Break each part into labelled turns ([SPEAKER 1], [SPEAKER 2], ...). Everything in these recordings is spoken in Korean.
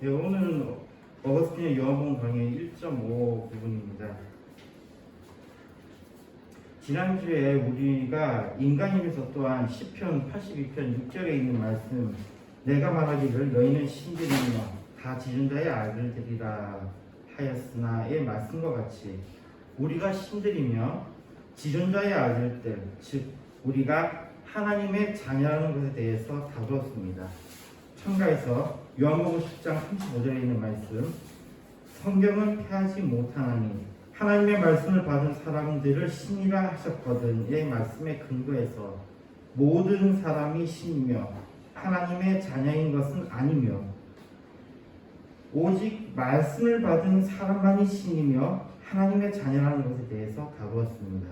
[SPEAKER 1] 네, 오늘은 어거스틴의 요한복음 강의 1.5 부분입니다. 지난주에 우리가 인간임에서 또한 시편 82편 6절에 있는 말씀, 내가 말하기를 너희는 신들이며 다 지존자의 아들들이라 하였으나의 말씀과 같이 우리가 신들이며 지존자의 아들들, 즉 우리가 하나님의 자녀라는 것에 대해서 다루었습니다. 첨가해서 요한복음 10장 35절에 있는 말씀, 성경은 폐하지 못하나니 하나님의 말씀을 받은 사람들을 신이라 하셨거든의 말씀에 근거해서 모든 사람이 신이며 하나님의 자녀인 것은 아니며 오직 말씀을 받은 사람만이 신이며 하나님의 자녀라는 것에 대해서 다루었습니다.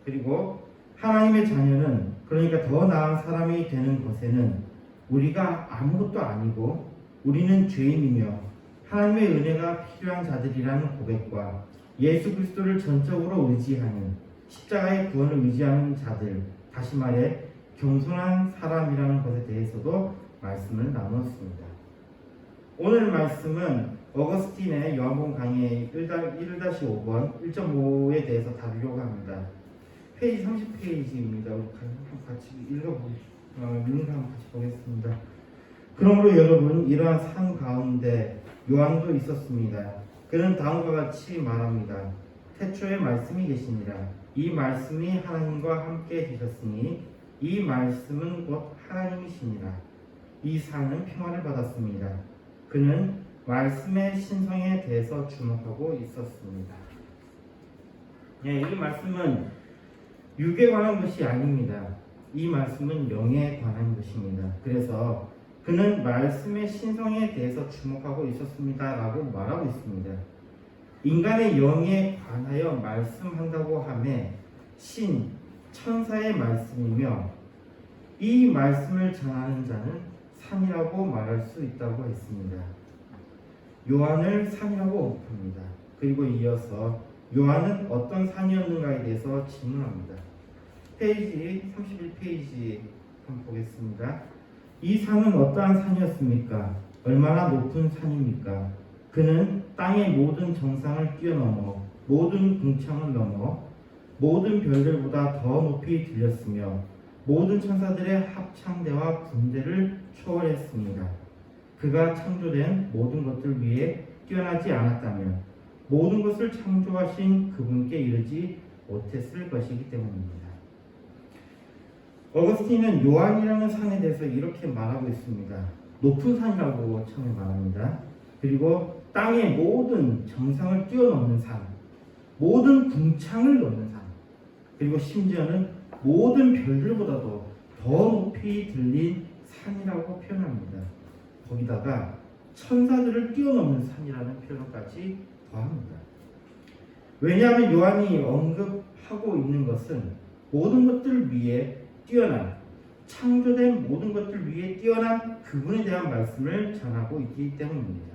[SPEAKER 1] 그리고 하나님의 자녀는, 그러니까 더 나은 사람이 되는 것에는 우리가 아무것도 아니고 우리는 죄인이며 하나님의 은혜가 필요한 자들이라는 고백과 예수 그리스도를 전적으로 의지하는, 십자가의 구원을 의지하는 자들, 다시 말해 겸손한 사람이라는 것에 대해서도 말씀을 나누었습니다. 오늘 말씀은 어거스틴의 요한복음 강의 1-5번 1.5에 대해서 다루려고 합니다. 페이지 30페이지입니다. 우리 같이 읽는 한번 같이 보겠습니다. 그러므로 여러분, 이러한 삶 가운데 요한도 있었습니다. 그는 다음과 같이 말합니다. 태초에 말씀이 계시니라. 이 말씀이 하나님과 함께 계셨으니 이 말씀은 곧 하나님이시니라. 이 사는 평안을 받았습니다. 그는 말씀의 신성에 대해서 주목하고 있었습니다. 이 말씀은 육에 관한 것이 아닙니다. 이 말씀은 영에 관한 것입니다. 그래서 그는 말씀의 신성에 대해서 주목하고 있었습니다 라고 말하고 있습니다. 인간의 영에 관하여 말씀한다고 하매 신, 천사의 말씀이며 이 말씀을 전하는 자는 산이라고 말할 수 있다고 했습니다. 요한을 산이라고 언급합니다. 그리고 이어서 요한은 어떤 산이었는가에 대해서 질문합니다. 페이지 31페이지 한번 보겠습니다. 이 산은 어떠한 산이었습니까? 얼마나 높은 산입니까? 그는 땅의 모든 정상을 뛰어넘어 모든 궁창을 넘어 모든 별들보다 더 높이 들렸으며 모든 천사들의 합창대와 분대를 초월했습니다. 그가 창조된 모든 것들 위에 뛰어나지 않았다면 모든 것을 창조하신 그분께 이르지 못했을 것이기 때문입니다. 어거스틴은 요한이라는 산에 대해서 이렇게 말하고 있습니다. 높은 산이라고 처음에 말합니다. 그리고 땅의 모든 정상을 뛰어넘는 산, 모든 궁창을 넘는 산, 그리고 심지어는 모든 별들보다도 더 높이 들린 산이라고 표현합니다. 거기다가 천사들을 뛰어넘는 산이라는 표현까지 더합니다. 왜냐하면 요한이 언급하고 있는 것은 모든 것들 위에 뛰어난, 창조된 모든 것들 위에 뛰어난 그분에 대한 말씀을 전하고 있기 때문입니다.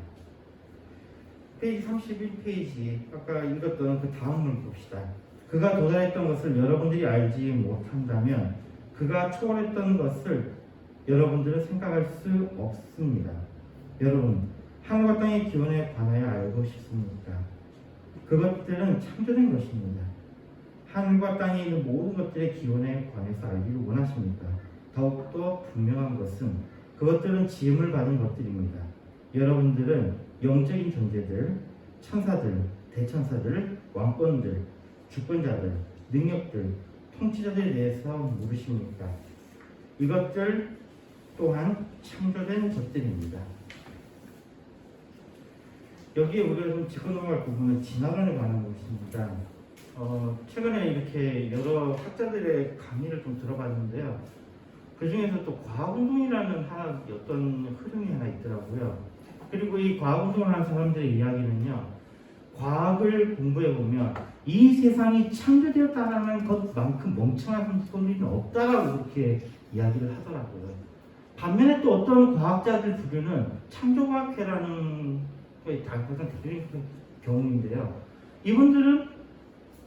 [SPEAKER 1] 페이지 31페이지 아까 읽었던 그 다음을 봅시다. 그가 도달했던 것을 여러분들이 알지 못한다면 그가 초월했던 것을 여러분들은 생각할 수 없습니다. 여러분, 하늘과 땅의 기원에 관하여 알고 싶습니까? 그것들은 창조된 것입니다. 하늘과 땅에 있는 모든 것들의 기원에 관해서 알기를 원하십니까? 더욱더 분명한 것은 그것들은 지음을 받은 것들입니다. 여러분들은 영적인 존재들, 천사들, 대천사들, 왕권들, 주권자들, 능력들, 통치자들에 대해서 물으십니까? 이것들 또한 창조된 것들입니다. 여기에 우리가 좀 짚고 넘어갈 부분은 진화론에 관한 것입니다. 최근에 이렇게 여러 학자들의 강의를 좀 들어봤는데요. 그 중에서 또 과학운동이라는 어떤 흐름이 하나 있더라고요. 그리고 이 과학운동을 하는 사람들의 이야기는요, 과학을 공부해보면 이 세상이 창조되었다는 것만큼 멍청한 소리는 없다라고 그렇게 이야기를 하더라고요. 반면에 또 어떤 과학자들 부류는 창조과학회라는 게 가장 대표적인 경우인데요. 이분들은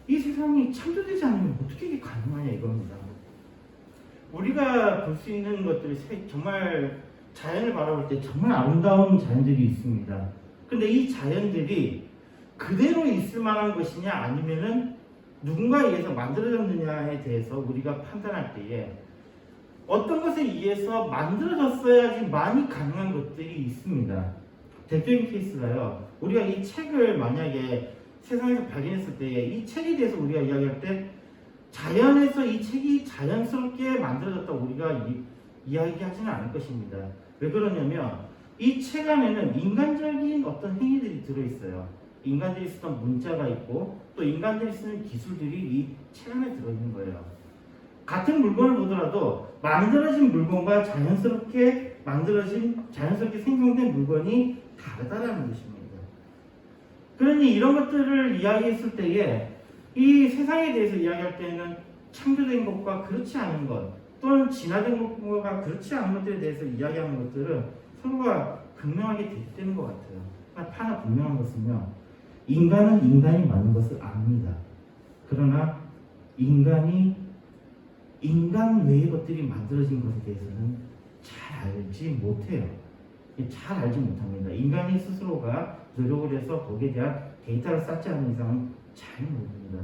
[SPEAKER 1] 이 세상이 창조되지 않으면 어떻게 이게 가능하냐 이겁니다. 우리가 볼 수 있는 것들이 정말 자연을 바라볼 때 정말 아름다운 자연들이 있습니다. 근데 이 자연들이 그대로 있을 만한 것이냐 아니면은 누군가에 의해서 만들어졌느냐에 대해서 우리가 판단할 때에 어떤 것에 의해서 만들어졌어야지 많이 가능한 것들이 있습니다. 대표적인 케이스가요. 우리가 이 책을 만약에 세상에서 발견했을 때에 이 책에 대해서 우리가 이야기할 때 자연에서 이 책이 자연스럽게 만들어졌다고 우리가 이야기하지는 않을 것입니다. 왜 그러냐면 이 책 안에는 인간적인 어떤 행위들이 들어있어요. 인간들이 쓰던 문자가 있고 또 인간들이 쓰는 기술들이 이 책 안에 들어있는 거예요. 같은 물건을 보더라도 만들어진 물건과 자연스럽게 생성된 물건이 다르다라는 것입니다. 그러니 이런 것들을 이야기했을 때에 이 세상에 대해서 이야기할 때는 창조된 것과 그렇지 않은 것 또는 진화된 것과 그렇지 않은 것들에 대해서 이야기하는 것들은 서로가 극명하게 대립되는 것 같아요. 하나 분명한 것은요. 인간은 인간이 많은 것을 압니다. 그러나 인간이 인간 외의 것들이 만들어진 것에 대해서는 잘 알지 못해요. 잘 알지 못합니다. 인간이 스스로가 노력을 해서 거기에 대한 데이터를 쌓지 않는 이상은 잘 모릅니다.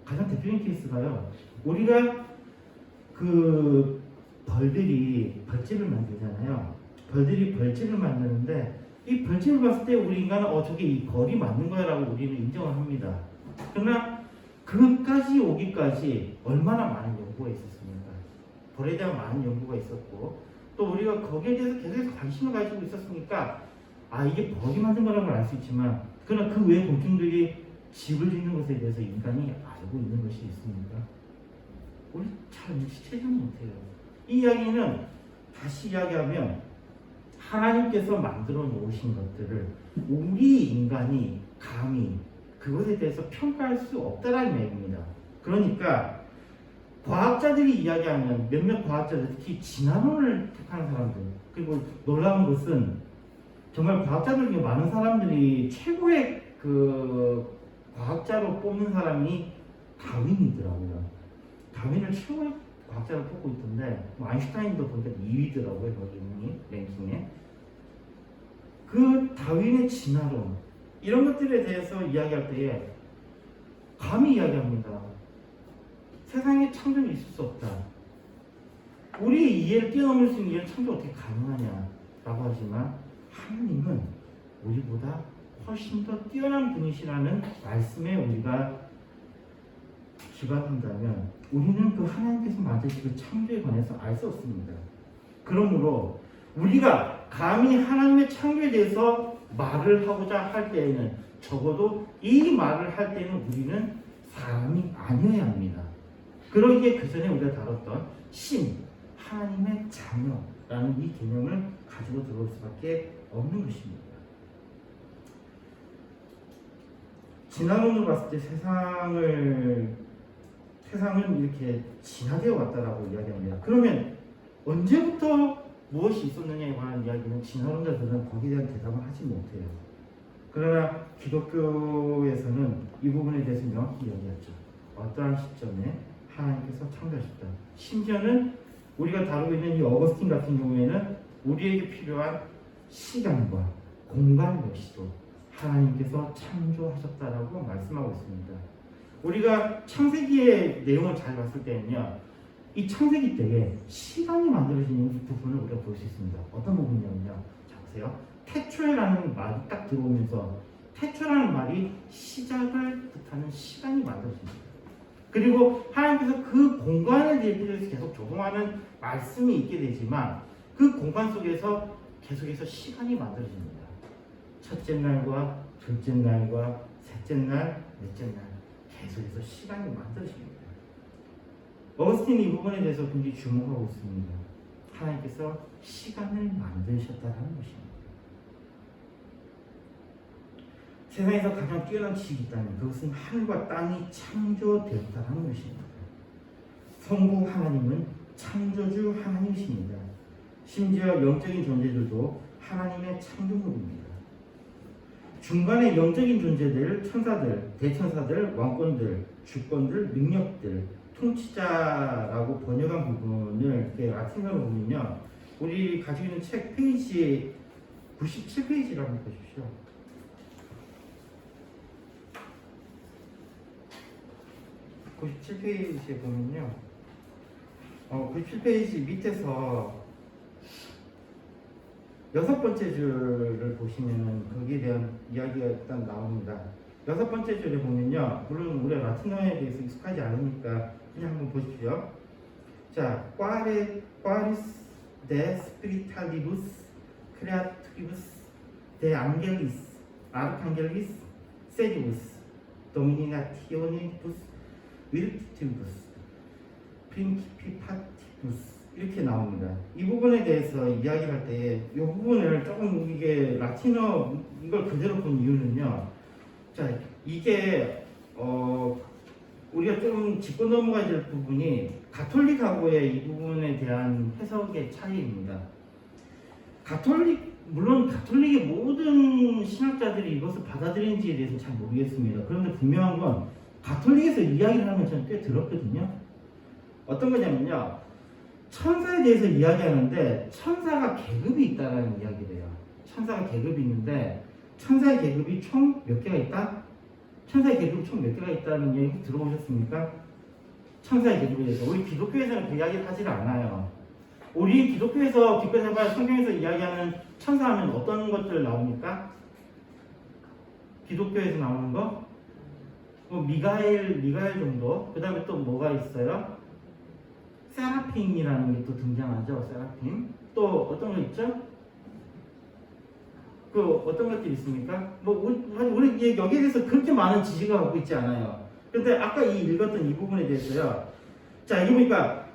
[SPEAKER 1] 가장 대표적인 케이스가요. 우리가 그 벌들이 벌집을 만들잖아요. 벌들이 벌집을 만드는데 이 벌집을 봤을 때 우리 인간은 저게 이 벌이 맞는 거야 라고 우리는 인정을 합니다. 그러나 그까지 오기까지 얼마나 많은 연구가 있었습니까? 벌에 대한 많은 연구가 있었고 또 우리가 거기에 대해서 계속해서 관심을 가지고 있었으니까 이게 벌이 만든 거라고 알 수 있지만 그러나 그 외의 곤충들이 집을 짓는 것에 대해서 인간이 알고 있는 것이 있습니까? 우리 잘 눈치채지 못해요. 이 이야기는 다시 이야기하면 하나님께서 만들어 놓으신 것들을 우리 인간이 감히 그것에 대해서 평가할 수 없다라는 얘기입니다. 그러니까 과학자들이 이야기하는 몇몇 과학자들, 특히 진화론을 택하는 사람들, 그리고 놀라운 것은 정말 과학자들 중에 많은 사람들이 최고의 그 과학자로 뽑는 사람이 다윈이더라고요. 다윈을 최고의 과학자로 뽑고 있던데 아인슈타인도 보니까 2위더라고요. 거기 랭킹에. 그 다윈의 진화론 이런 것들에 대해서 이야기할 때에 감히 이야기합니다. 세상에 창조는 있을 수 없다. 우리의 이해를 뛰어넘을 수 있는 이런 창조가 어떻게 가능하냐라고 하지만 하나님은 우리보다 훨씬 더 뛰어난 분이시라는 말씀에 우리가 기반한다면 우리는 그 하나님께서 만드신 그 창조에 관해서 알 수 없습니다. 그러므로 우리가 감히 하나님의 창조에 대해서 말을 하고자 할 때에는 적어도 이 말을 할 때는 우리는 사람이 아니어야 합니다. 그러기에 그 전에 우리가 다뤘던 신, 하나님의 자녀라는 이 개념을 가지고 들어올 수밖에 없는 것입니다. 진화론으로 봤을 때 세상은 이렇게 진화되어 왔다라고 이야기합니다. 그러면 언제부터 무엇이 있었느냐에 관한 이야기는 진화론자들은 거기에 대한 대답을 하지 못해요. 그러나 기독교에서는 이 부분에 대해서 명확히 이야기하죠. 어떠한 시점에 하나님께서 창조하셨다. 심지어는 우리가 다루고 있는 이 어거스틴 같은 경우에는 우리에게 필요한 시간과 공간 역시도 하나님께서 창조하셨다라고 말씀하고 있습니다. 우리가 창세기의 내용을 잘 봤을 때는요, 이 창세기 때에 시간이 만들어지는 부분을 우리가 볼 수 있습니다. 어떤 부분이냐면요, 자 보세요. 태초에라는 말이 딱 들어오면서 태초라는 말이 시작을 뜻하는 시간이 만들어집니다. 그리고 하나님께서 그 공간에 대해서 계속 조성하는 말씀이 있게 되지만 그 공간 속에서 계속해서 시간이 만들어집니다. 첫째 날과 둘째 날과 셋째 날, 넷째 날 계속해서 시간이 만들어집니다. 어거스틴이 이 부분에 대해서 굉장히 주목하고 있습니다. 하나님께서 시간을 만드셨다는 것입니다. 세상에서 가장 뛰어난 지식이 있다면 그것은 하늘과 땅이 창조되었다는 것입니다. 성부 하나님은 창조주 하나님이십니다. 심지어 영적인 존재들도 하나님의 창조물입니다. 중간에 영적인 존재들, 천사들, 대천사들, 왕권들, 주권들, 능력들, 통치자라고 번역한 부분을 이렇게 라틴어로 보면요, 우리 가지고 있는 책 페이지 97페이지를 한번 보십시오. 97페이지에 보면요. 97페이지 밑에서 6번째 줄을 보시면은 거기에 대한 이야기가 일단 나옵니다. 6번째 줄에 보면요. 물론 우리가 라틴어에 대해서 익숙하지 않으니까 그냥 한번 보십시오. 자, Qualis de spiritalibus creaturibus de angelis archangelis sedibus dominationibus virtibus principatibus 이렇게 나옵니다. 이 부분에 대해서 이야기를 할 때 이 부분을 조금 이게 라틴어 이걸 그대로 본 이유는요. 자, 이게 우리가 좀 짚고 넘어가야 될 부분이 가톨릭하고의 이 부분에 대한 해석의 차이입니다. 물론 가톨릭의 모든 신학자들이 이것을 받아들이는지에 대해서는 잘 모르겠습니다. 그런데 분명한 건 가톨릭에서 이야기를 하면 저는 꽤 들었거든요. 어떤 거냐면요. 천사에 대해서 이야기하는데 천사가 계급이 있다는 이야기를 해요. 천사가 계급이 있는데 천사의 계급이 총 몇 개가 있다? 천사의 계급이 총 몇 개가 있다는 이야기 들어보셨습니까? 천사의 계급에 대해서 우리 기독교에서는 그 이야기를 하질 않아요. 우리 기독교에서 기껏해봐야 성경에서 이야기하는 천사하면 어떤 것들 나옵니까? 기독교에서 나오는 거? 뭐 미가엘 정도. 그 다음에 또 뭐가 있어요? 세라핌이라는 게 또 등장하죠. 세라핌. 또 어떤 거 있죠? 그 어떤 것들이 있습니까? 뭐 우리 여기에 대해서 그렇게 많은 지식을 갖고 있지 않아요. 근데 아까 읽었던 이 부분에 대해서요. 자, 여기 보니까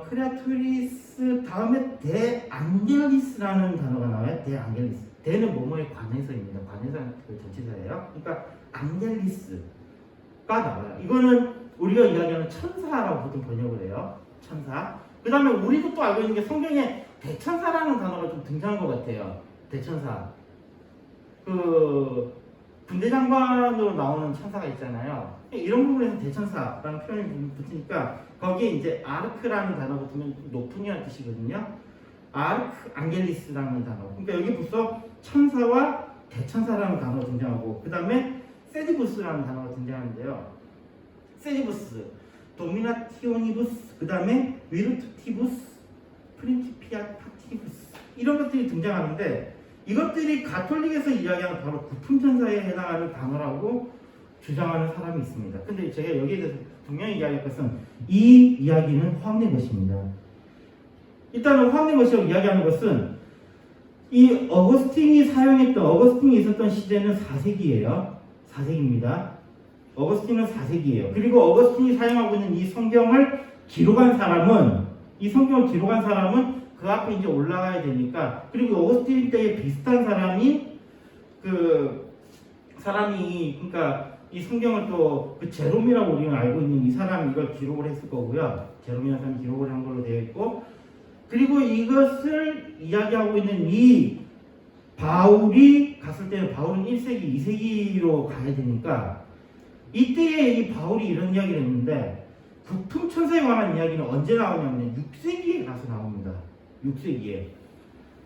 [SPEAKER 1] 크레아투리스 다음에 데 안겔리스라는 단어가 나와요. 데 안겔리스. 데는 뭐뭐에 관해서입니다. 관해서 그 전치사예요. 그러니까 안겔리스가 나와요. 이거는 우리가 이야기하는 천사라고 보통 번역을 해요. 천사. 그 다음에 우리도 또 알고 있는 게 성경에 대천사라는 단어가 좀 등장한 것 같아요. 대천사. 그 군대 장관으로 나오는 천사가 있잖아요. 이런 부분에서 대천사라는 표현이 붙으니까 거기에 이제 아르크라는 단어가 붙으면 높은이라는 뜻이거든요. 아르크 안겔리스라는 단어. 그러니까 여기 벌써 천사와 대천사라는 단어가 등장하고 그 다음에 세디부스라는 단어가 등장하는데요. 세디부스, 도미나티오니부스, 그 다음에 위르투티부스, 프린티피아파티부스 이런 것들이 등장하는데 이것들이 가톨릭에서 이야기하는 바로 구품천사에 해당하는 단어라고 주장하는 사람이 있습니다. 근데 제가 여기에 대해서 분명히 이야기할 것은 이 이야기는 화학의 것입니다. 일단은 화학의 것이라고 이야기하는 것은 이 어거스틴이 있었던 시대는 4세기예요. 4세기입니다. 어거스틴은 4세기예요. 그리고 어거스틴이 사용하고 있는 이 성경을 기록한 사람은 그 앞에 이제 올라가야 되니까 그리고 어거스틴 때에 비슷한 그러니까 이 성경을 또 그 제롬이라고 우리는 알고 있는 이 사람이 이걸 기록을 했을 거고요. 제롬이라는 사람이 기록을 한 걸로 되어 있고 그리고 이것을 이야기하고 있는 이 바울이 갔을 때는 바울은 1세기, 2세기로 가야 되니까 이때에 이 바울이 이런 이야기를 했는데 부품천사에 관한 이야기는 언제 나오냐면 6세기에 가서 나옵니다. 6세기에.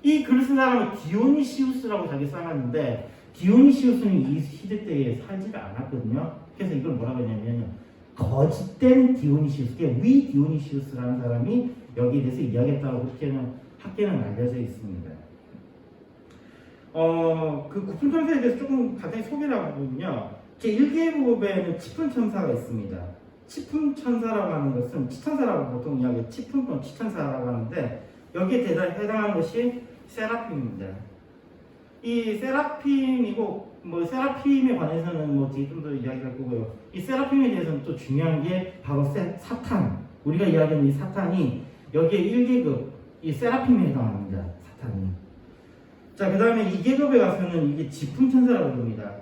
[SPEAKER 1] 이 글을 쓴 사람은 디오니시우스라고 자기 써놨는데 디오니시우스는 이 시대 때에 살지를 않았거든요. 그래서 이걸 뭐라고 하냐면요. 거짓된 디오니시우스, 위 디오니시우스라는 사람이 여기에 대해서 이야기했다고 학계는 알려져 있습니다. 그 구품천사에 대해서 조금 간단히 소개를 하면요. 제1계급에는 치품천사가 있습니다. 치품천사라고 하는 것은 치천사라고 보통 이야기해요. 치품 또는 치천사라고 하는데 여기에 해당하는 것이 세라핌입니다. 이 세라핌이고 세라핌에 관해서는 뒤에 좀 더 이야기할 거고요. 이 세라핌에 대해서는 또 중요한 게 바로 사탄. 우리가 이야기하는 이 사탄이 여기에 1계급 이 세라핌에 해당합니다. 사탄이. 자, 그 다음에 2계급에 가서는 이게 지품천사라고 합니다.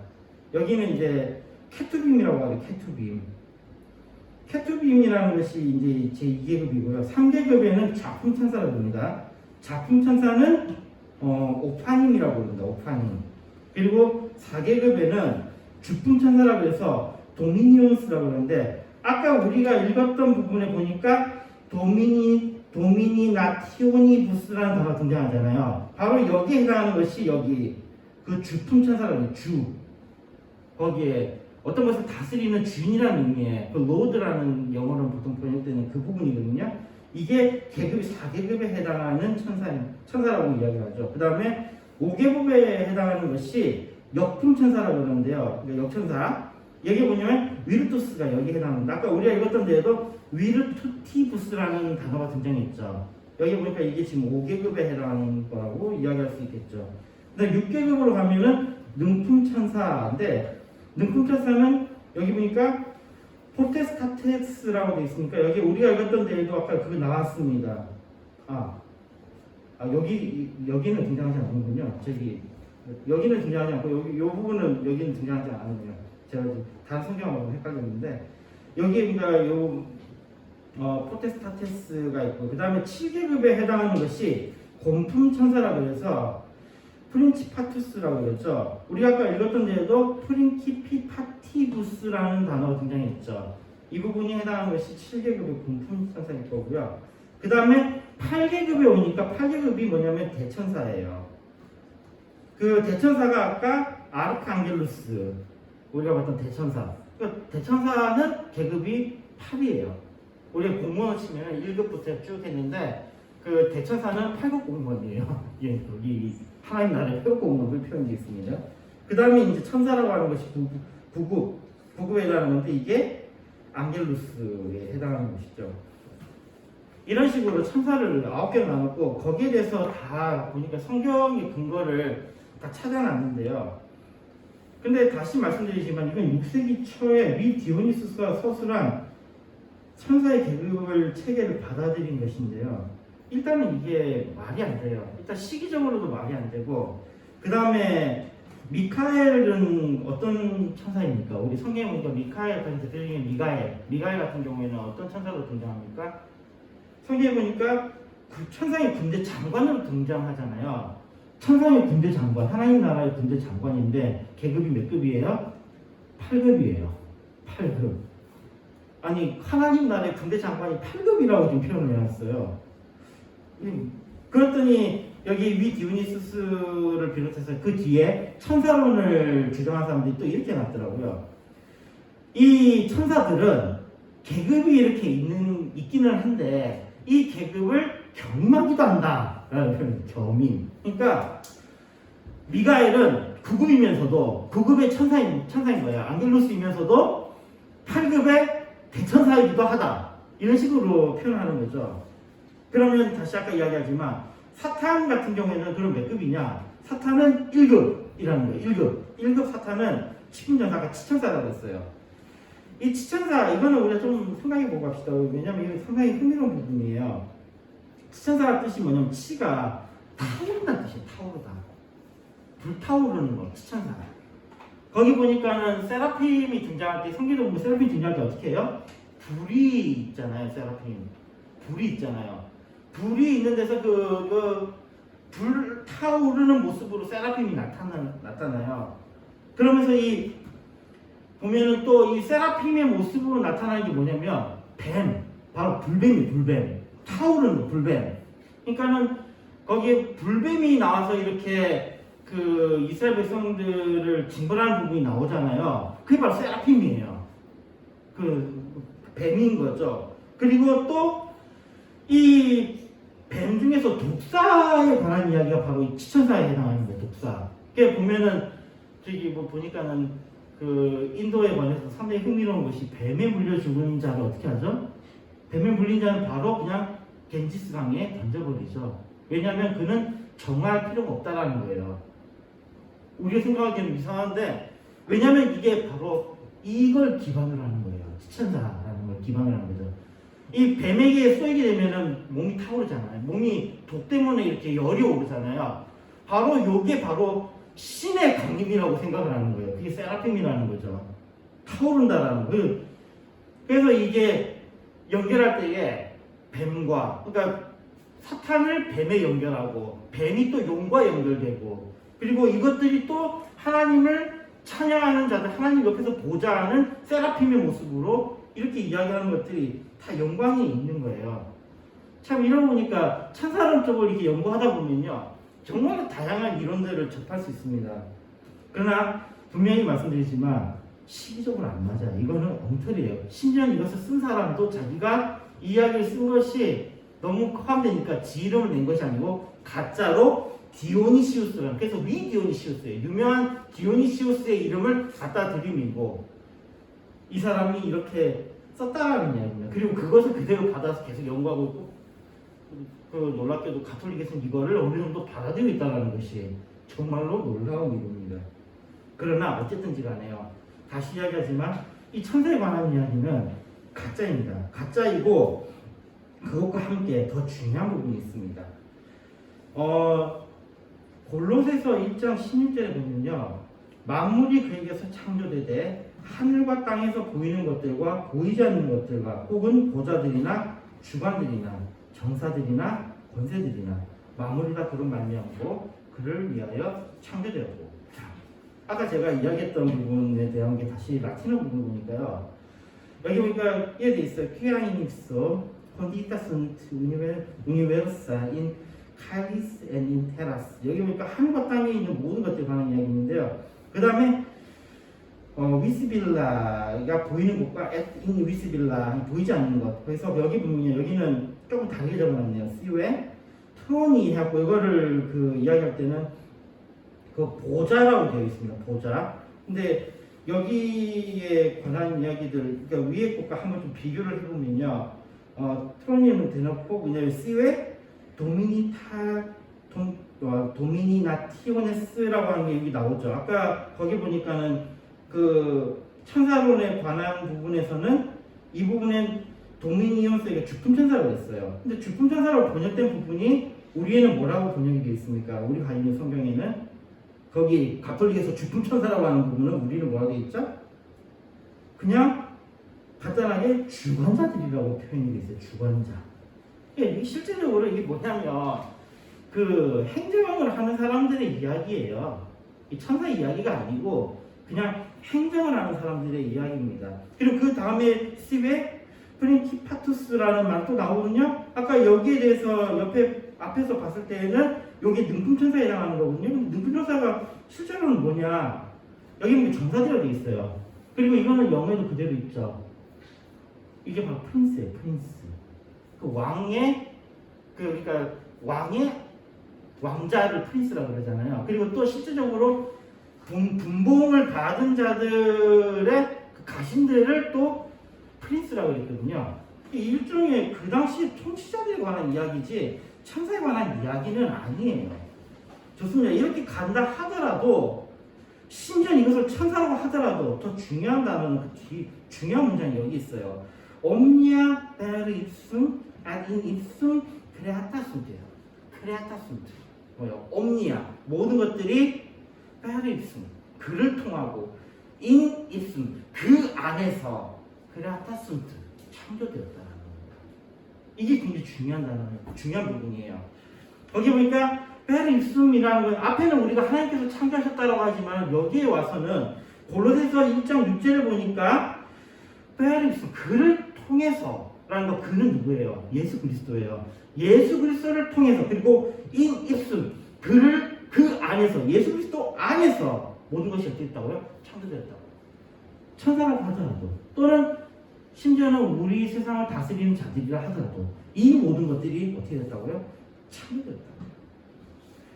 [SPEAKER 1] 여기는 이제 케투빔이라고 하죠. 케투빔이라는 것이 이제 제2계급이고요. 3계급에는 작품천사라고 합니다. 작품천사는 오파님이라고 합니다. 오파님. 그리고 4계급에는 주품천사라고 해서 도미니온스라고 하는데 아까 우리가 읽었던 부분에 보니까 도미니나티오니부스라는 단어가 등장하잖아요. 바로 여기에 해당하는 것이 여기 그 주품천사라고 해요. 주. 거기에 어떤 것을 다스리는 주인이라는 의미의 그 로드라는 영어로 보통 번역되는 그 부분이거든요. 이게 계급이 4계급에 해당하는 천사라고 이야기하죠. 그 다음에 5계급에 해당하는 것이 역품천사라고 그러는데요. 그러니까 역천사. 여기 보면 위르투스가 여기에 해당합니다. 아까 우리가 읽었던 데에도 위르투티부스라는 단어가 등장했죠. 여기 보니까 이게 지금 5계급에 해당하는 거라고 이야기할 수 있겠죠. 그다음 6계급으로 가면은 능품천사인데 능품천사는 여기 보니까 포테스타테스라고 되어 있으니까 여기 우리가 읽었던 데에도 아까 그거 나왔습니다. 여기는 등장하지 않는군요. 여기는 등장하지 않고 이 부분은 여기는 등장하지 않았네요. 제가 다른 성경하고 헷갈렸는데 여기에 그러니까 포테스타테스가 있고 그 다음에 7계급에 해당하는 것이 곰품천사라고 해서 프린치파투스라고 그랬죠. 우리가 아까 읽었던 데에도 프린키피파티부스라는 단어가 등장했죠. 이 부분이 해당하는 것이 7계급의 곰품천사일 거고요. 그 다음에 8계급에 오니까 8계급이 뭐냐면 대천사예요. 그 대천사가 아까 아르칸겔루스 우리가 봤던 대천사. 그 대천사는 계급이 8이에요. 우리가 공무원 치면 1급부터 쭉 했는데 그 대천사는 8급 공무원이에요. 예, 여기 하나님 나라의 8급 공무원을 표현되어 있습니다. 그 다음에 이제 천사라고 하는 것이 9급에 해당하는 건데 이게 앙겔루스에 해당하는 것이죠. 이런 식으로 천사를 9개로 나눴고 거기에 대해서 다 보니까 성경의 근거를 다 찾아놨는데요. 근데 다시 말씀드리지만 이건 6세기 초에 디오니수스가 서술한 천사의 계급을 체계를 받아들인 것인데요. 일단은 이게 말이 안 돼요. 일단 시기적으로도 말이 안 되고 그 다음에 미카엘은 어떤 천사입니까? 우리 성경에 보니까 미카엘 같은 그 중에 미가엘 같은 경우에는 어떤 천사로 등장합니까? 성경에 보니까 그 천상의 군대 장관으로 등장하잖아요. 천상의 군대 장관, 하나님 나라의 군대 장관인데 계급이 몇 급이에요? 8급이에요. 8급. 아니 하나님 나라의 군대 장관이 8급이라고 좀 표현을 해놨어요. 그랬더니 여기 디오니수스를 비롯해서 그 뒤에 천사론을 주장한 사람들이 또 이렇게 놨더라고요. 이 천사들은 계급이 이렇게 있기는 한데 이 계급을 겸임하기도 한다라는 표현, 겸임. 그러니까 미가엘은 9급이면서도 9급의 천사인 거예요. 앙겔루스이면서도 8급의 대천사이기도 하다. 이런 식으로 표현하는 거죠. 그러면 다시 아까 이야기하지만 사탄 같은 경우에는 그럼 몇 급이냐? 사탄은 1급이라는 거예요. 1급 사탄은 치품전사가 치천사라고 했어요. 이 치천사 이거는 우리가 좀 생각해보고 갑시다. 왜냐면 이게 상당히 흥미로운 부분이에요. 치천사의 뜻이 뭐냐면 치가 타오른다는 뜻이에요. 타오르다. 불타오르는 거. 치천사. 거기 보니까는 세라핌이 등장할 때 성경에 보면 세라핌 등장할 때 어떻게 해요? 불이 있잖아요. 세라핌. 불이 있잖아요. 불이 있는 데서 불 타오르는 모습으로 세라핌이 나타나요. 그러면서 보면은 또 이 세라핌의 모습으로 나타나는 게 뭐냐면 바로 불뱀. 타오르는 불뱀. 그러니까는 거기에 불뱀이 나와서 이렇게 그 이스라엘 백성들을 징벌하는 부분이 나오잖아요. 그게 바로 세라핌이에요. 그 뱀인 거죠. 그리고 또 이 뱀 중에서 독사에 관한 이야기가 바로 이 치천사에 해당하는 거예요. 독사. 그게 보면은 저기 보니까는 그 인도에 관해서 상당히 흥미로운 것이 뱀에 물려 죽은 자를 어떻게 하죠? 뱀에 물린 자는 바로 그냥 겐지스 강에 던져버리죠. 왜냐하면 그는 정할 필요가 없다라는 거예요. 우리가 생각하기에는 이상한데 왜냐하면 이게 바로 이걸 기반으로 하는 거예요. 치천사라는 걸 기반으로 하는 거죠. 이 뱀에게 쏘이게 되면은 몸이 타오르잖아요. 몸이 독 때문에 이렇게 열이 오르잖아요. 바로 요게 바로 신의 강림이라고 생각을 하는 거예요. 그게 세라핌이라는 거죠. 타오른다라는 거예요. 그래서 이게 연결할 때에 뱀과 그러니까 사탄을 뱀에 연결하고 뱀이 또 용과 연결되고 그리고 이것들이 또 하나님을 찬양하는 자들, 하나님 옆에서 보좌하는 세라핌의 모습으로 이렇게 이야기하는 것들이 다 영광이 있는 거예요. 참 이러고 보니까 천사론 쪽을 이렇게 연구하다 보면요, 정말 다양한 이론들을 접할 수 있습니다. 그러나 분명히 말씀드리지만 시기적으로 안 맞아요. 이거는 엉터리예요. 심지어 이것을 쓴 사람도 자기가 이야기를 쓴 것이 너무 포함되니까 지 이름을 낸 것이 아니고 가짜로 디오니시우스라는, 그래서 위디오니시우스예요. 유명한 디오니시우스의 이름을 갖다 들이미고 이 사람이 이렇게 썼다라는 이야기입니다. 그리고 그것을 그대로 받아서 계속 연구하고 있고, 그 놀랍게도 가톨릭에서는 이거를 어느 정도 받아들이고 있다는 것이 정말로 놀라운 일입니다. 그러나 어쨌든지 간에요, 다시 이야기하지만 이 천사에 관한 이야기는 가짜입니다. 가짜이고 그것과 함께 더 중요한 부분이 있습니다. 골로새서 1장 16절에 보면요, 만물이 그에게서 창조되되 하늘과 땅에서 보이는 것들과 보이지 않는 것들과 혹은 보좌들이나 주관들이나 정사들이나 권세들이나 만물이 다 그런 말미암고 그를 위하여 창조되었고. 자, 아까 제가 이야기했던 부분에 대한 게 다시 라틴어 부분 보니까요, 여기 보니까 이렇게 돼 있어요. 퀴아이닉소 콘디타 순트 우니베르사 인 칼리스 앤 인 테라스. 여기 보니까 하늘과 땅에 있는 모든 것들에 관한 이야기인데요. 그 다음에 위스빌라가 보이는 것과 인 위스빌라, 보이지 않는 것. 그래서 여기 보면 여기는 조금 다르게 적어놨네요. C에 트론이 해갖고 이거를 그 이야기할 때는 그 보좌라고 되어 있습니다. 보좌. 근데 여기에 관한 이야기들, 그러니까 위에 것과 한번 좀 비교를 해보면요, 트론이는 대놓고 왜냐면 C에 도미니나티오네스라고 하는 게 여기 나오죠. 아까 거기 보니까는 그 천사론에 관한 부분에서는 이 부분엔 도미니온스가 주품천사라고 했어요. 근데 주품천사로 번역된 부분이 우리에는 뭐라고 번역이 되어 있습니까? 우리 가있는 성경에는 거기 가톨릭에서 주품천사라고 하는 부분은 우리는 뭐라고 되어 있죠? 그냥 간단하게 주관자들이라고 표현이 되어 있어요. 주관자. 실제적으로 이게 뭐냐면 그 행정을 하는 사람들의 이야기예요. 이 천사 이야기가 아니고 그냥 행정을 하는 사람들의 이야기입니다. 그리고 그 다음에 C에 프린키파투스라는 말도 나오거든요. 아까 여기에 대해서 앞에서 봤을 때에는 여기 능품천사에 해당하는 거거든요. 근데 능품천사가 실제로는 뭐냐? 여기 보면 정사대로 되어 있어요. 그리고 이거는 영어에도 그대로 있죠. 이게 바로 프린스예요. 프린스. 그 왕의 그러니까 왕의 왕자를 프린스라고 그러잖아요. 그리고 또 실제적으로 분봉을 받은 자들의 그 가신들을 또 프린스라고 했거든요. 일종의 그 당시 통치자들에 관한 이야기지 천사에 관한 이야기는 아니에요. 좋습니다. 이렇게 간다 하더라도, 심지어 이것을 천사라고 하더라도 더 중요한 단어는 중요한 문장이 여기 있어요. omnia per ipsum ad in ipsum creata sunt. creata sunt. 뭐요? omnia, 모든 것들이 per ipsum, 그를 통하고, in ipsum, 그 안에서 creata sunt, 창조되었다라는 겁니다. 이게 굉장히 중요한 단어예요. 중요한 부분이에요. 거기 보니까 per ipsum이라는 건 앞에는 우리가 하나님께서 창조하셨다라고 하지만 여기에 와서는 골로새서 1장 6절을 보니까 per ipsum, 그를 통해서라는 거, 그는 누구예요? 예수 그리스도예요. 예수 그리스도를 통해서, 그리고 in ipsum, 그를 그 안에서, 예수 그리스도 안에서 모든 것이 어떻게 됐다고요? 창조되었다고. 천사라고 하더라도, 또는 심지어는 우리 세상을 다스리는 자들이라 하더라도 이 모든 것들이 어떻게 됐다고요? 창조되었다고.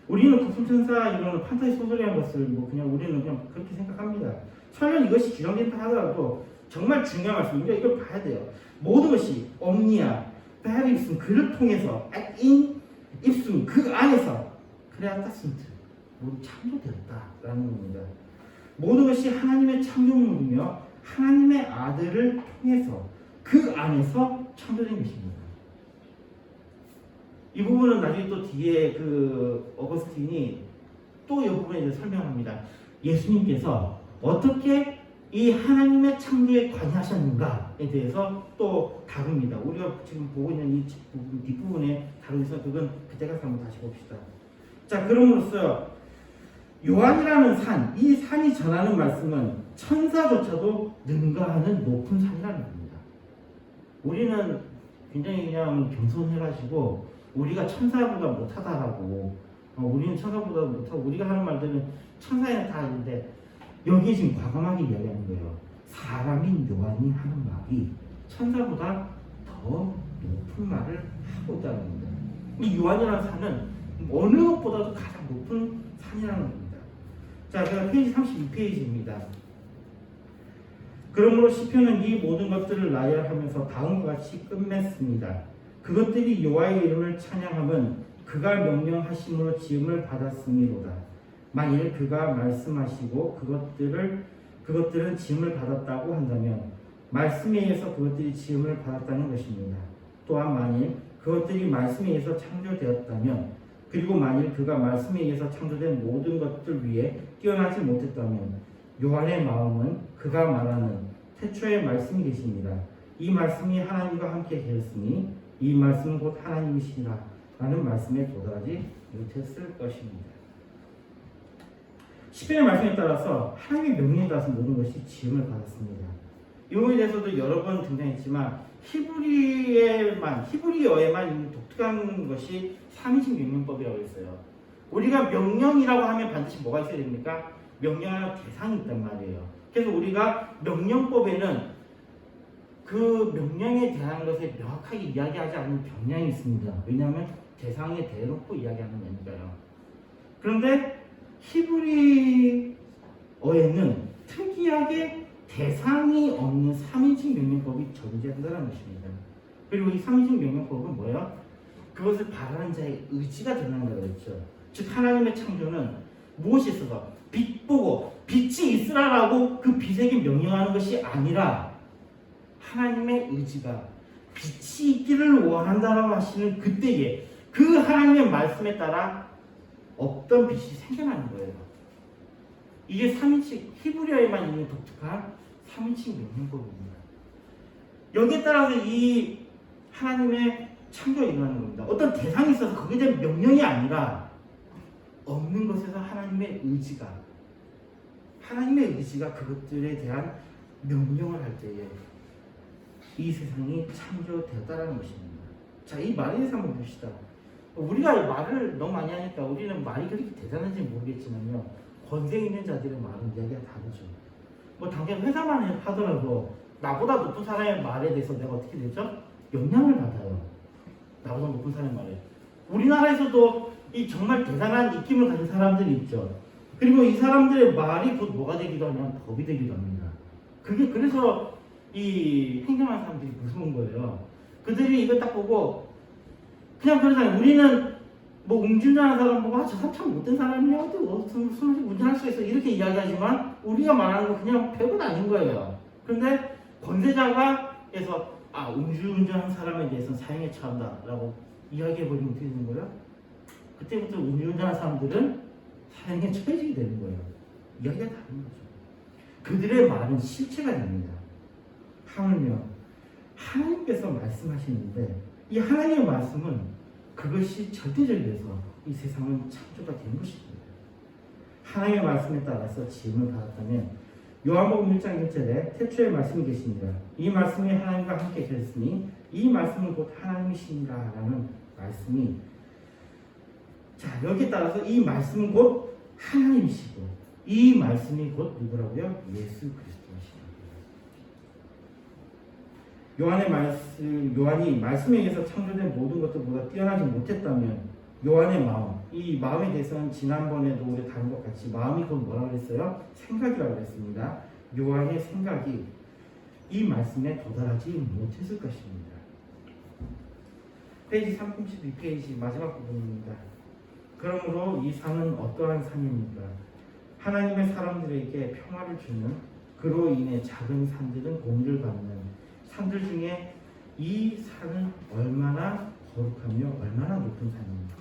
[SPEAKER 1] 우리는 구품천사 이런 판타지 소설이라는 것을 그냥 우리는 그냥 그렇게 생각합니다. 설령 이것이 규정된다 하더라도 정말 중요한 말씀입니다. 이걸 봐야 돼요. 모든 것이 omnia, per ipsum, 그를 통해서, in ipsum, 그 안에서 creata sunt, 모두 창조되었다라는 겁니다. 모든 것이 하나님의 창조물이며 하나님의 아들을 통해서 그 안에서 창조된 것입니다. 이 부분은 나중에 또 뒤에 그 어거스틴이 또 이 부분에 대해서 설명합니다. 예수님께서 어떻게 이 하나님의 창조에 관여하셨는가에 대해서 또 다룹니다. 우리가 지금 보고 있는 이 뒷부분에 다루면서 그건 그때 가서 한번 다시 봅시다. 자, 그럼으로써 요한이라는 산, 이 산이 전하는 말씀은 천사조차도 능가하는 높은 산이라는 겁니다. 우리는 굉장히 그냥 겸손해가지고 우리가 천사보다 못하다라고 우리는 천사보다 못하고 우리가 하는 말들은 천사에는 다 있는데 여기에 지금 과감하게 이야기하는 거예요. 사람인 요한이 하는 말이 천사보다 더 높은 말을 하고 있다는 겁니다. 이 요한이라는 산은 어느 것보다도 가장 높은 산이라는 겁니다. 자, 제가 페이지 32페이지입니다. 그러므로 시편은 이 모든 것들을 나열하면서 다음과 같이 끝맺습니다. 그것들이 여호와의 이름을 찬양함은 그가 명령하심으로 지음을 받았음이로다. 만일 그가 말씀하시고 그것들은 지음을 받았다고 한다면 말씀에 의해서 그것들이 지음을 받았다는 것입니다. 또한 만일 그것들이 말씀에 의해서 창조되었다면 그리고 만일 그가 말씀에 의해서 창조된 모든 것들 위에 뛰어나지 못했다면 요한의 마음은 그가 말하는 태초의 말씀이 계십니다. 이 말씀이 하나님과 함께 계셨으니 이 말씀은 곧 하나님이시라 라는 말씀에 도달하지 못했을 것입니다. 시편의 말씀에 따라서 하나님의 명령에 따라서 모든 것이 지음을 받았습니다. 이 부분에 대해서도 여러 번 등장했지만 히브리어에만 있는 독특한 것이 3인칭 명령법이라고 했어요. 우리가 명령이라고 하면 반드시 뭐가 있어야 됩니까? 명령할 대상이 있단 말이에요. 그래서 우리가 명령법에는 그 명령에 대한 것을 명확하게 이야기하지 않는 경향이 있습니다. 왜냐하면 대상에 대놓고 이야기하는 거니까요. 그런데 히브리어에는 특이하게 대상이 없는 3인칭 명령법이 존재한다는 것입니다. 그리고 이 3인칭 명령법은 뭐예요? 그것을 바라는 자의 의지가 드러난다고 그랬죠. 즉 하나님의 창조는 무엇이 있어서 빛 보고 빛이 있으라라고 그 빛에게 명령하는 것이 아니라 하나님의 의지가 빛이 있기를 원한다라고 하시는 그때에 그 하나님의 말씀에 따라 없던 빛이 생겨나는 거예요. 이게 3인칭 히브리어에만 있는 독특한 3인칭 명령법입니다. 여기에 따라서 이 하나님의 창조가 일어나는 겁니다. 어떤 대상이 있어서 거기에 대한 명령이 아니라 없는 것에서 하나님의 의지가 그것들에 대한 명령을 할 때에 이 세상이 창조되었다는 것입니다. 자, 이 말에 대해서 한번 봅시다. 우리가 말을 너무 많이 하니까 우리는 말이 그렇게 대단한지 모르겠지만요. 권세 있는 자들의 말은 이야기가 다르죠. 뭐 당장 회사만 하더라도 나보다 높은 사람의 말에 대해서 내가 어떻게 되죠? 영향을 받아요. 나보다 높은 사람의 말에. 우리나라에서도 이 정말 대단한 입김을 가진 사람들이 있죠. 그리고 이 사람들의 말이 곧 뭐가 되기도 하면 법이 되기도 합니다. 그게 그래서 이 행정하는 사람들이 무서운 거예요. 그들이 이거 딱 보고 그냥 그러잖아요. 우리는 뭐 음주운전하는 사람 보고 저 사람 참 못된 사람이야. 어떻게 술 운전할 수 있어. 이렇게 이야기하지만 우리가 말하는 거 그냥 별건 아닌 거예요. 그런데 권세자가 해서 음주운전한 사람에 대해서는 사형에 처한다라고 이야기해버리면 어떻게 되는 거예요? 그때부터 음주운전한 사람들은 사형에 처해지게 되는 거예요. 이야기가 다른 거죠. 그들의 말은 실체가 됩니다. 하물며 하나님께서 말씀하시는데 이 하나님의 말씀은 그것이 절대적이어서 이 세상은 창조가 된 것입니다. 하나님의 말씀에 따라서 지음을 받았다면 요한복음 1장 1절에 태초에 말씀이 계십니다. 이 말씀이 하나님과 함께 계셨으니 이 말씀은 곧 하나님이시니라 라는 말씀이 자 여기에 따라서 이 말씀은 곧 하나님이시고 이 말씀이 곧 누구라고요? 예수 그리스도이시라고요. 요한이 말씀에 의해서 창조된 모든 것들보다 뛰어나지 못했다면 요한의 마음, 이 마음에 대해서는 지난번에도 우리 다룬 것 같이 마음이 곧 뭐라고 그랬어요? 생각이라고 그랬습니다. 요한의 생각이 이 말씀에 도달하지 못했을 것입니다. 페이지 32페이지 마지막 부분입니다. 그러므로 이 산은 어떠한 산입니까? 하나님의 사람들에게 평화를 주는 그로 인해 작은 산들은 공유를 받는 산들 중에 이 산은 얼마나 거룩하며 얼마나 높은 산입니까?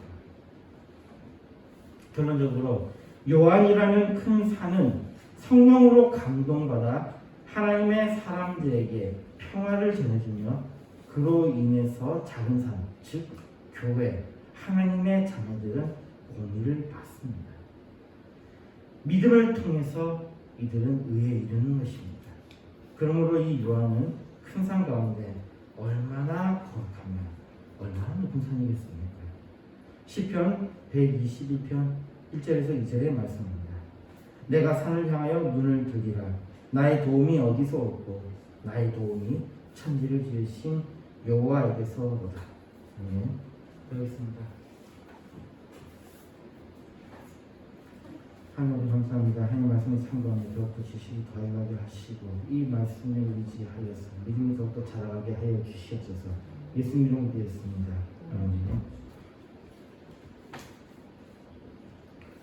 [SPEAKER 1] 결론적으로 요한이라는 큰 산은 성령으로 감동받아 하나님의 사람들에게 평화를 전해주며 그로 인해서 작은 산, 즉 교회, 하나님의 자녀들은 공의를 받습니다. 믿음을 통해서 이들은 의에 이르는 것입니다. 그러므로 이 요한은 큰 산 가운데 얼마나 거룩하면 얼마나 높은 산이겠습니까? 시편 122편 1절에서 2절의 말씀입니다. 내가 산을 향하여 눈을 들기라. 나의 도움이 어디서 올고 나의 도움이 천지를 지으신 여호와에게서 오다. 아멘. 그렇습니다. 하나님 감사합니다. 하나님 말씀을 참고하며 더욱더 지식이 더해가게 하시고 이 말씀에 의지하여서 믿음이 더욱더 자라가게 하여 주시옵소서. 예수님 이름으로 기도했습니다. 아멘.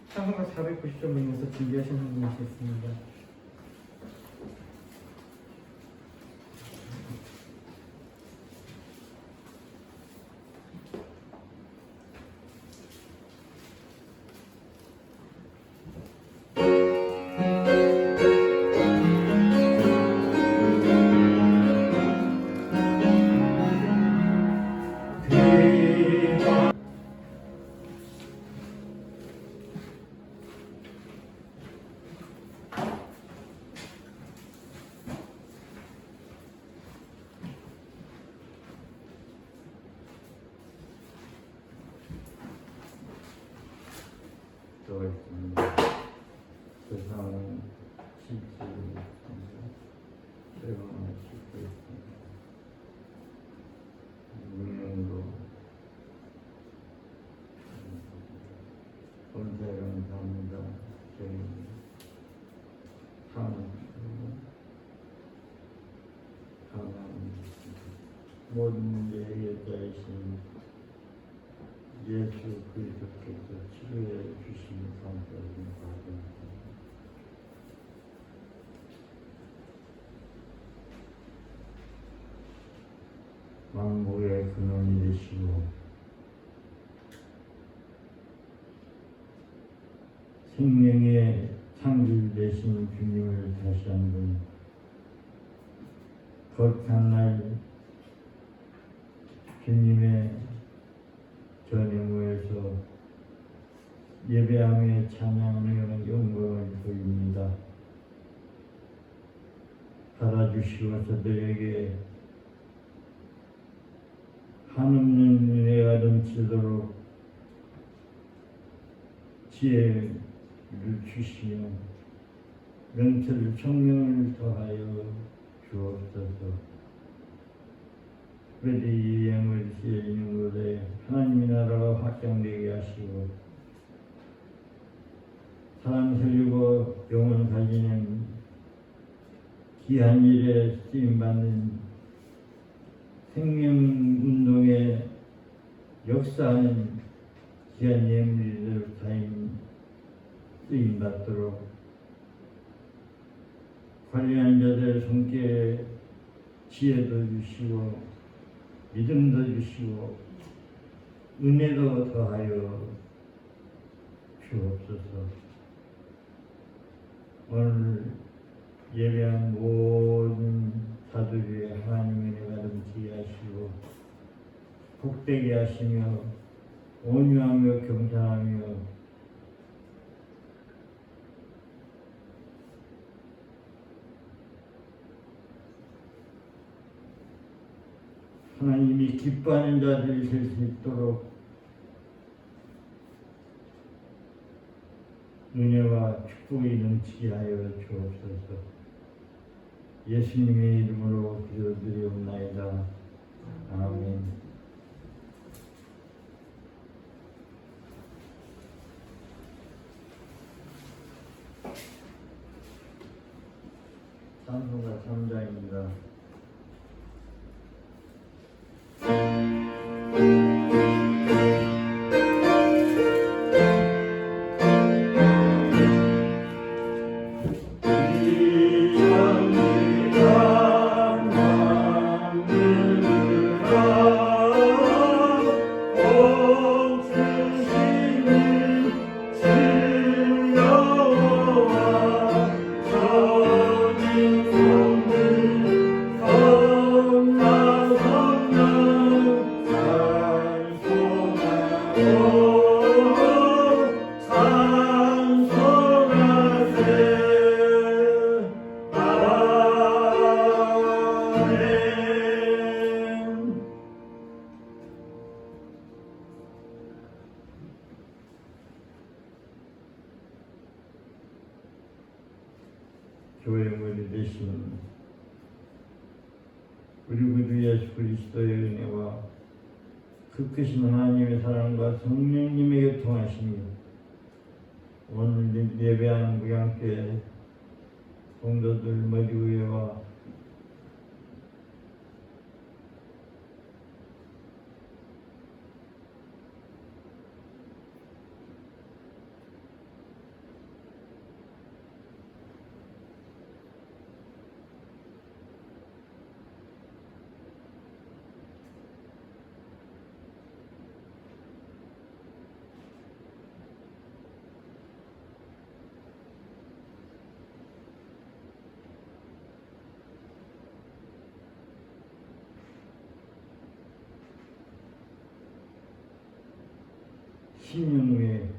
[SPEAKER 1] 찬송가 490점에서 준비하신 한 분이시겠습니다. 있습니다. 세상은 실질이 세상을 싣고 있습니다. 운명으로 본세를 감사합니다. 저희 사는 감사합니다. 모든 문제의 여자이신 예수 그리스도께서 치료해 주시는 감사를 받습니다. 만국의 근원이 되시고 생명의 창조 되신 주님을 다시 한번 거룩한 날 주님의 전에 모여서 예배하며 찬양하며 영광을 돌립니다. 받아주시고 저들에게 한없는 은혜가 넘치도록 지혜를 주시며 명철 청명을 더하여 주옵소서. 그래도 이 영을 지어지는 곳에 하나님의 나라가 확장되게 하시고 사람 살리고 영혼 가지는 귀한 일에 쓰임받는 생명운동에 역사하는 귀한 예물들 쓰임받도록 관리하는 자들 손길에 지혜도 주시고 믿음도 주시고 은혜도 더하여 주옵소서. 오늘 예배한 모든 사도들의 하나님의 은혜가 넘치게 하시고 복되게 하시며 온유하며 겸손하며 하나님이 기뻐하는 자들이 될 수 있도록 은혜와 축복이 넘치게 하여 주옵소서. 예수님의 이름으로 기도드리옵나이다. 아멘. 찬송가 3장입니다.
[SPEAKER 2] 교회 머리 되신 우리 구주 예수 그리스도의 은혜와 그 크신 하나님의 사랑과 성령님의 교통하심이 오늘 예배하는 무양교회 성도들 머리 위에와 신영회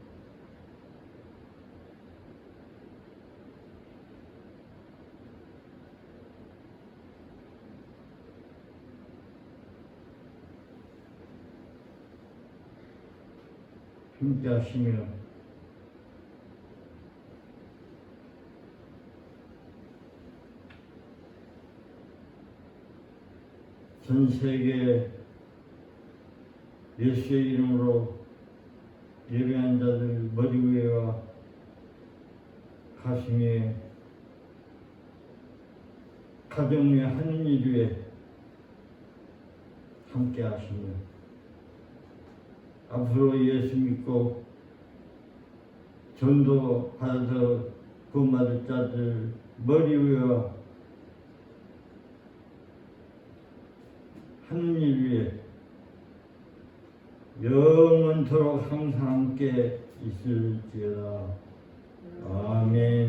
[SPEAKER 2] 함께하시며 전 세계 예수의 이름으로 예배한 자들 머리 위에와 가슴 위에 가정 위에 하는 일 위에 함께 하시며 앞으로 예수 믿고 전도 받아서 구원받을 자들 머리 위에와 하는 일 위에 영원토록 항상 함께 있을지어다. 아멘.